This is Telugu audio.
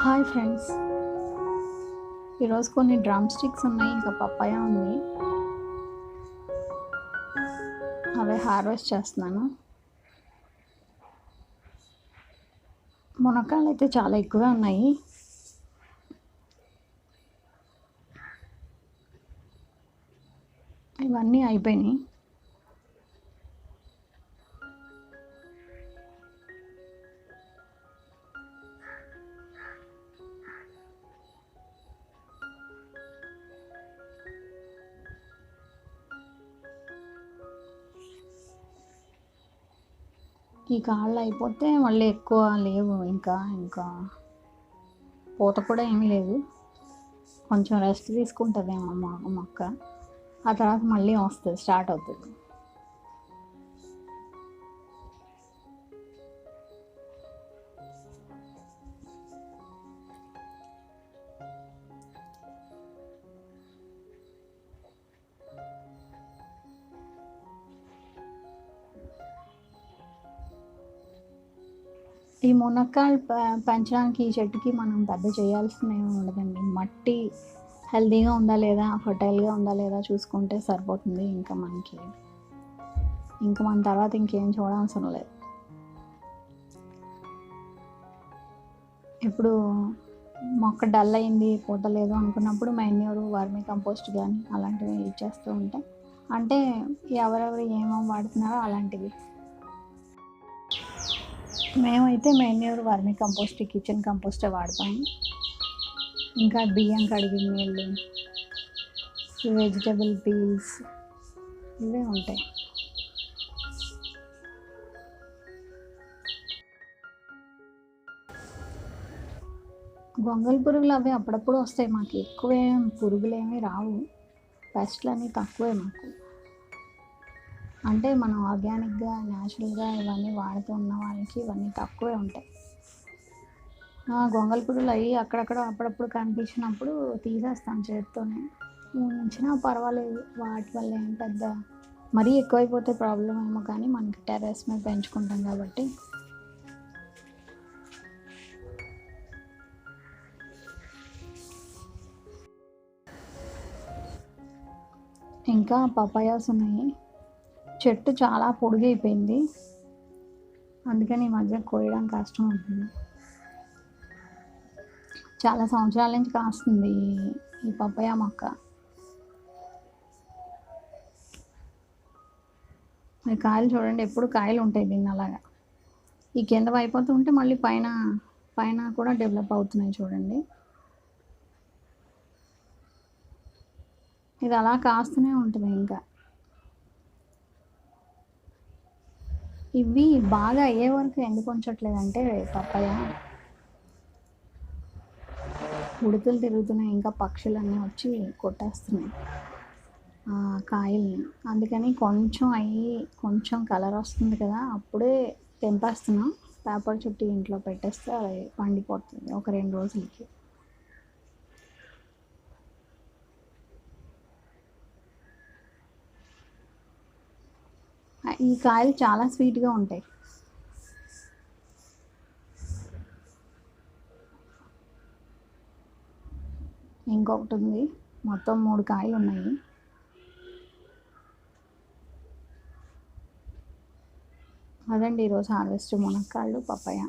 హాయ్ ఫ్రెండ్స్, ఈరోజు కొన్ని డ్రమ్ స్టిక్స్ ఉన్నాయి, ఇంకా పప్పాయ ఉంది. అవే హార్వెస్ట్ చేస్తున్నాను. మునక్కాయలు అయితే చాలా ఎక్కువగా ఉన్నాయి. ఇవన్నీ అయిపోయినాయి. ఈ కాళ్ళు అయిపోతే మళ్ళీ ఎక్కువ లేవు, ఇంకా పూత కూడా ఏమీ లేదు. కొంచెం రెస్ట్ తీసుకుంటుందేమో మొక్క, ఆ తర్వాత మళ్ళీ వస్తుంది, స్టార్ట్ అవుతుంది. ఈ మునక్కాయలు పెంచడానికి ఈ చెట్టుకి మనం పెద్ద చేయాల్సిన ఏమి ఉండదండి. మట్టి హెల్తీగా ఉందా లేదా, ఫర్టైల్గా ఉందా లేదా చూసుకుంటే సరిపోతుంది. ఇంకా మన తర్వాత ఇంకేం చూడాల్సిన లేదు. ఇప్పుడు మొక్క డల్ అయింది, పోతలేదు అనుకున్నప్పుడు మెన్యూర్, వర్మీ కంపోస్ట్ కానీ అలాంటివి ఇచ్చేస్తూ ఉంటాయి. అంటే ఎవరెవరు ఏమేమి వాడుతున్నారో అలాంటివి. మేమైతే మెన్యూర్, వర్మీ కంపోస్ట్, కిచెన్ కంపోస్టే వాడతాము. ఇంకా బియ్యం కడిగిన నీళ్ళు, వెజిటబుల్ పీల్స్ ఇవే ఉంటాయి. గొంగళి పురుగులు అవి అప్పుడప్పుడు వస్తాయి. మాకు ఎక్కువేం పురుగులు ఏమీ రావు, పెస్ట్లు అన్నీ తక్కువే మాకు. అంటే మనం ఆర్గానిక్గా, న్యాచురల్గా ఇవన్నీ వాడుతూ ఉన్న వాళ్ళకి ఇవన్నీ తక్కువే ఉంటాయి. గొంగళి పురుగులు అవి అక్కడక్కడ అప్పుడప్పుడు కనిపించినప్పుడు తీసేస్తాం చేతితోనే. ఉంచినా పర్వాలేదు, వాటి వల్ల ఏం పెద్ద మరీ ఎక్కువైపోతే ప్రాబ్లం ఏమో, కానీ మనకి టెర్రస్ మీద పెంచుకుంటాం కాబట్టి. ఇంకా పపాయాస్ ఉన్నాయి. చెట్టు చాలా పొడుగైపోయింది, అందుకని ఈ మధ్య కోయడం కష్టం అవుతుంది. చాలా సంవత్సరాల నుంచి కాస్తుంది ఈ పపాయ మొక్క. ఈ కాయలు చూడండి, ఎప్పుడు కాయలు ఉంటాయి దీన్ని అలాగా. ఈ కింద అయిపోతూ ఉంటే మళ్ళీ పైన కూడా డెవలప్ అవుతున్నాయి చూడండి. ఇది అలా కాస్తూనే ఉంటుంది. ఇంకా ఇవి బాగా అయ్యే వరకు ఎందుకు ఉంచట్లేదంటే, పపాయ ఉడుతలు తిరుగుతున్నాయి, ఇంకా పక్షులన్నీ వచ్చి కొట్టేస్తున్నాయి కాయల్ని. అందుకని కొంచెం కలర్ వస్తుంది కదా, అప్పుడే తెంపేస్తున్నాం. పేపర్ చుట్టి ఇంట్లో పెట్టేస్తే అది పండిపోతుంది ఒక 2 రోజులకి. ఈ కాయలు చాలా స్వీట్గా ఉంటాయి. ఇంకొకటి ఉంది, మొత్తం 3 కాయలు ఉన్నాయి. అదండి ఈరోజు హార్వెస్ట్, మునక్కాయలు, పపాయ.